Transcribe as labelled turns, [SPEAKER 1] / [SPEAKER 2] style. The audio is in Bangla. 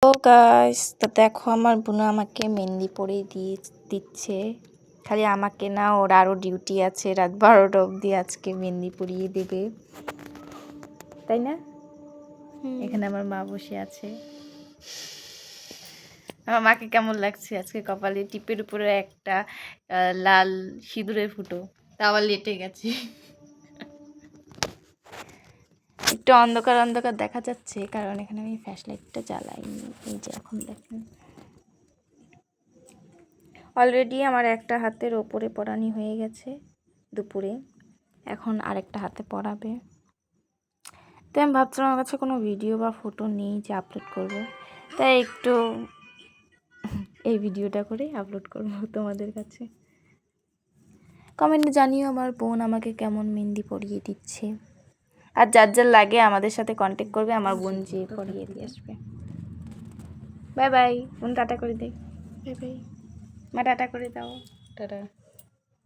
[SPEAKER 1] তো গাইস, তো দেখো আমার বোন আমাকে মেহেন্দি পরিয়ে দিচ্ছে। খালি আমাকে না, ওর আরও ডিউটি আছে, রাত 12টা অবধি আজকে মেহেন্দি পরিয়ে দেবে, তাই না? এখানে আমার মা বসে আছে। আমার মাকে কেমন লাগছে আজকে? কপালে টিপের উপরে একটা লাল সিঁদুরের ফুটো, তা আবার লেটে গেছে। একটু অন্ধকার অন্ধকার দেখা যাচ্ছে কারণ এখানে আমি ফ্ল্যাশ লাইটটা জ্বালাইনি। এই যে এখন দেখেন, অলরেডি আমার একটা হাতের ওপরে পরানি হয়ে গেছে দুপুরে, এখন আরেকটা হাতে পরাবে। তো আমি ভাবছিলাম আমার কাছে কোনো ভিডিও বা ফটো নেই যে আপলোড করব, তাই একটু এই ভিডিওটা করে আপলোড করব তোমাদের কাছে। কমেন্টে জানিও আমার বোন আমাকে কেমন মেহেন্দি পরিয়ে দিচ্ছে। আর যার যার লাগে আমাদের সাথে কন্ট্যাক্ট করবে, আমার বোন যে পরিয়ে দিয়ে আসবে। বাই বাই বোন, টাটা করে দে। বাই বাই মা, টাটা করে দাও। টাটা।